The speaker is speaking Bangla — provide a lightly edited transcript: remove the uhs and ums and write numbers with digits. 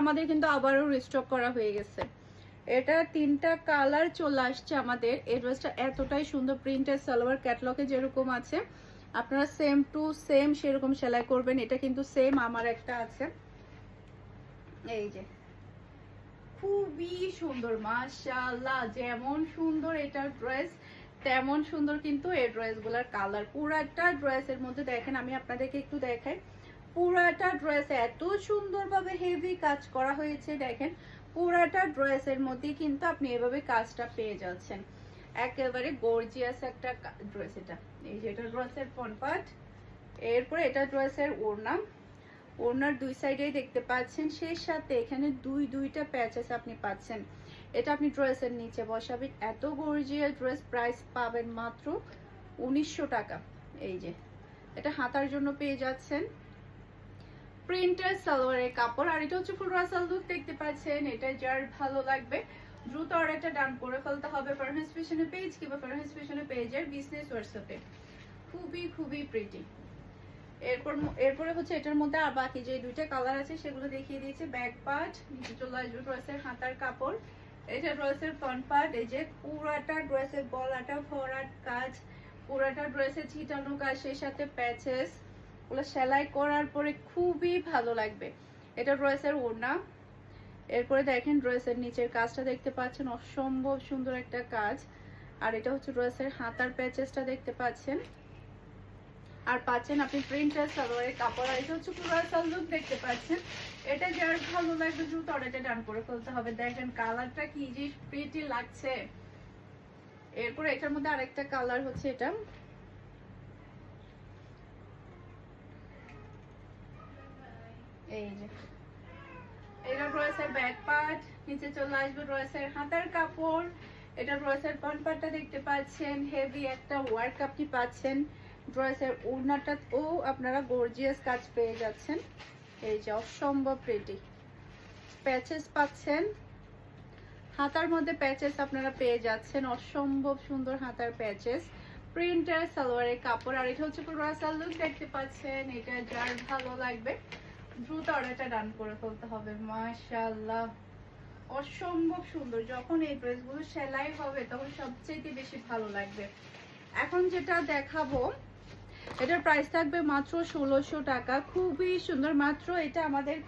আমাদের কিন্তু আবারও রিস্টক করা হয়ে গেছে। এটা 3টা কালার চলে আসছে আমাদের। এই ড্রেসটা এতটাই সুন্দর, প্রিন্টের সালোয়ার ক্যাটালগে যেরকম আছে আপনারা সেম টু সেম সেরকম সেলাই করবেন। এটা কিন্তু সেম আমার একটা আছে, এই যে খুবই সুন্দর মাশাআল্লাহ। যেমন সুন্দর এটা ড্রেস তেমন সুন্দর কিন্তু এই ড্রেসগুলোর কালার। পুরাটা ড্রেসের মধ্যে দেখেন, আমি আপনাদেরকে একটু দেখাই, পুরাটা ড্রেস এত সুন্দরভাবে হেভি কাজ করা হয়েছে। দেখেন পুরাটা ড্রেসের মধ্যে কিন্তু আপনি এভাবে কাজটা পেয়ে যাচ্ছেন। একেবারে গর্জিয়াস একটা ড্রেস এটা। এই যে এটা ড্রেসের ফ্রন্ট পার্ট, এরপরে এটা ড্রেসের ওড়না। ওড়নার দুই সাইডেই দেখতে পাচ্ছেন, সেই সাথে এখানে দুইটা প্যাচেস আপনি পাচ্ছেন। এটা আপনি ড্রেসের নিচে বসাবেন। এত গর্জিয়াস ড্রেস, প্রাইস পাবেন মাত্র 1900 টাকা। এই যে এটা হাতার জন্য পেয়ে যাচ্ছেন প্রিন্টের সালোয়ারের কাপড়, আর এটা হচ্ছে ফুল রাসাল লুক দেখতে পাচ্ছেন। এটা যার ভালো লাগবে দ্রুত অর্ডারটা ডান করে ফেলতে হবে ফারহাস ফ্যাশনের পেজ কিংবা ফারহাস ফ্যাশনের পেজের বিজনেস হোয়াটসঅ্যাপে। খুবই প্রিটি। এরপরে হচ্ছে এটার মধ্যে আর বাকি যে দুইটা কালার আছে সেগুলো দেখিয়ে দিয়েছে। ব্যাক পার্ট, নিচে চলে আসবে ড্রেসের হাতার কাপড়, এটা ড্রেসের ফ্রন্ট পার্ট। এই যে পুরাটা ড্রেসের গলাটা ভরাট কাজ, পুরাটা ড্রেসের ছিটানো কাজ, সেই সাথে প্যাচেস ওগুলো সেলাই করার পরে খুবই ভালো লাগবে। এটা ড্রেসের ওড়না। এরপরে দেখেন ড্রেসের নিচের কাজটা দেখতে পাচ্ছেন, অসম্ভব সুন্দর একটা কাজ। আর এটা হচ্ছে ড্রেসের হাতার প্যাচেসটা দেখতে পাচ্ছেন, আর পাচ্ছেন আপনি প্রিন্টার সালোয়ারের কাপড়। আর এটা হচ্ছে পুরো সালোয়ার দেখতে পাচ্ছেন। এটা যার ভালো লাগবে দ্রুত অর্ডারটা ডান করে ফেলতে হবে। দেখেন কালারটা কি যে প্রিটি লাগছে। এরপর এটার মধ্যে আরেকটা কালার হচ্ছে এটা, এই যে এটা ড্রেসের ব্যাক পার্ট, নিচে চলে আসবে ড্রেসের হাতার কাপড়। এটা ড্রেসের ফ্রন্ট পার্টটা দেখতে পাচ্ছেন, হেভি একটা ওয়ার্ক আপনি পাচ্ছেন। ড্রেসের ওড়নাটাও আপনারা গর্জিয়াস কাজ পেয়ে যাচ্ছেন। এই যে অসম্ভব প্রিটি প্যাচেস পাচ্ছেন, হাতার মধ্যে প্যাচেস আপনারা পেয়ে যাচ্ছেন, অসম্ভব সুন্দর হাতার প্যাচেস, প্রিন্টার সালোয়ারের কাপড়। আর এটা হচ্ছে পুরো সালোয়ার দেখতে পাচ্ছেন। এটা যার ভালো লাগবে দ্রুত অর্ডারটা ডান করে ফেলতে হবে। মাশাআল্লাহ অসম্ভব সুন্দর। যখন এই ড্রেসগুলো সেলাই হবে তখন সবচেয়ে বেশি ভালো লাগবে। এখন যেটা দেখাবো এটার প্রাইস থাকবে মাত্র 1600 টাকা। খুবই সুন্দর, মাত্র এটা আমাদের